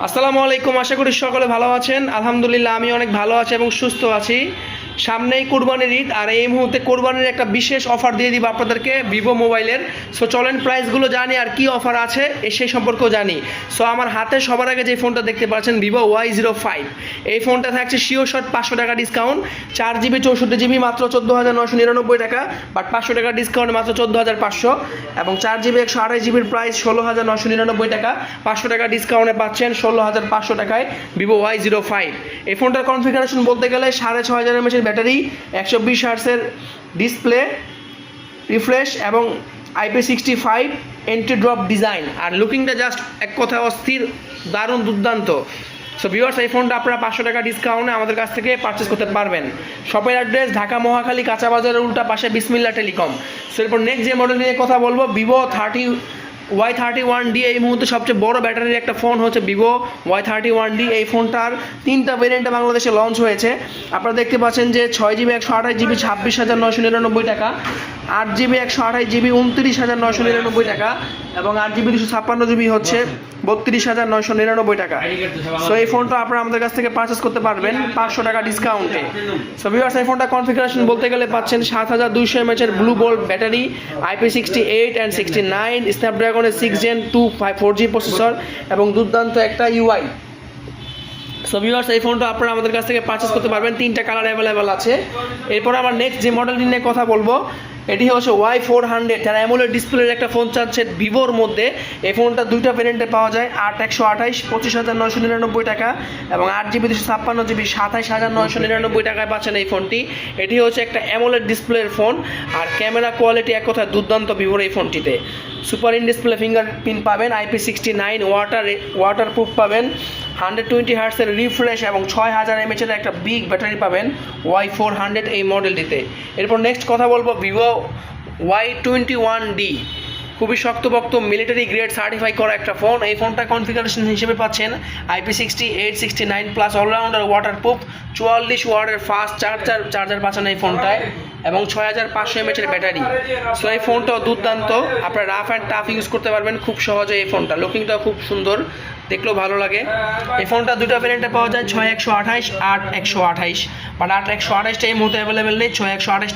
আসসালামু আলাইকুম, আশা করি সকলে ভালো আছেন। আলহামদুলিল্লাহ আমি অনেক ভালো আছি এবং সুস্থ আছি। সামনেই কোরবানির ঈদ, আর এই মুহূর্তে কোরবানির একটা বিশেষ অফার দিয়ে দিব আপনাদেরকে ভিভো মোবাইলের। সো চলেন প্রাইসগুলো জানি আর কি অফার আছে সেই সম্পর্কেও জানি। সো আমার হাতে সবার আগে যে ফোনটা দেখতে পাচ্ছেন ভিভো Y05, এই ফোনটা থাকছে শিওর শট 500 টাকা ডিসকাউন্ট। 4GB 64GB মাত্র 14,999 টাকা, বাট 500 টাকা ডিসকাউন্ট মাত্র 14,500, এবং 4GB 128GBর প্রাইস 16,999 টাকা, 500 টাকা ডিসকাউন্টে পাচ্ছেন 16,500 টাকায় ভিভো Y05। এই ফোনটার কনফিগারেশন বলতে গেলে 6500 mAh ব্যাটারি, 120 হার্টসের ডিসপ্লে রিফ্রেশ এবং IP65 এন্টি ড্রপ ডিজাইন, আর লুকিংটা জাস্ট এক কথা অস্থির, দারুণ দুর্দান্ত। সো ভিউয়ার্স, এই ফোনটা আপনারা 500 টাকা ডিসকাউন্টে আমাদের কাছ থেকে পারচেস করতে পারবেন। শপের অ্যাড্রেস ঢাকা মহাখালী কাঁচা বাজারের উল্টা পাশে বিসমিল্লাহ টেলিকম। সো এরপর নেক্সট যে মডেল নিয়ে কথা বলবো, ভিভো Y31D। এই মুহূর্তে সবচেয়ে বড় ব্যাটারির একটা ফোন হচ্ছে ভিভো Y31D। এই ফোনটার 3টা ভেরিয়েন্টে বাংলাদেশে লঞ্চ হয়েছে। আপনারা দেখতে পাচ্ছেন যে 6GB 128GB 26,999 টাকা, 8GB 128GB 29,999 টাকা, এবং 8GB 256GB হচ্ছে 32,999 টাকা। সো এই ফোনটা আপনারা আমাদের কাছ থেকে পারচেস করতে পারবেন 500 টাকা ডিসকাউন্টে। সো ভিউয়ার্স, এই ফোনটা কনফিগারেশন বলতে গেলে পাচ্ছেন 7200 mAh blue bolt battery, IP68 and 69, স্ন্যাপড্রাগনের 6 Gen 2 4G প্রসেসর এবং দুর্দান্ত একটা UI। সো ভিউয়ার্স, এই ফোনটা আপনারা আমাদের কাছ থেকে পারচেস করতে পারবেন। 3টা কালার অ্যাভেলেবেল আছে। এরপর আমার নেক্সট যে মডেলটি নিয়ে কথা বলবো, এটি হচ্ছে Y400। যারা অ্যামোলেড ডিসপ্লের একটা ফোন চাচ্ছে ভিভোর মধ্যে, এই ফোনটা 2টা ভেরিয়েন্টে পাওয়া যায়, 8/128 25,999 টাকা, এবং 8GB 256GB 27,999 টাকায় পাচ্ছেন এই ফোনটি। এটি হচ্ছে একটা অ্যামোলেড ডিসপ্লের ফোন, আর ক্যামেরা কোয়ালিটি এক কথায় দুর্দান্ত ভিভোর এই ফোনটিতে। সুপার ইন ডিসপ্লে ফিঙ্গারপ্রিন্ট পাবেন, IP69 ওয়াটারপ্রুফ পাবেন, 120 হার্টসের রিফ্রেশ এবং 6000 mAh একটা বিগ ব্যাটারি পাবেন Y400 এই মডেলটিতে। এরপর নেক্সট কথা বলবো ভিভো Y21D। খুবই শক্তপোক্ত মিলিটারি গ্রেড সার্টিফাই করা একটা ফোন। এই ফোনটা কনফিগারেশন হিসেবে পাচ্ছেন IP68 69 প্লাস অলরাউন্ডার ওয়াটারপ্রুফ, 44 ওয়াটের ফাস্ট চার্জার পাচ্ছেন এই ফোনটায়, এবং 6500 mAh ব্যাটারি। সো এই ফোনটাও দুর্দান্ত, আপনারা রাফ অ্যান্ড টাফ ইউজ করতে পারবেন খুব সহজে। এই ফোনটা লুকিংটাও খুব সুন্দর, দেখলেও ভালো লাগে। এই ফোনটা 2টা ভ্যারিয়েন্টে পাওয়া যায়, 6128 8/128, বাট 8/128 এই মুহূর্তে অ্যাভেলেবেল নেই, 6128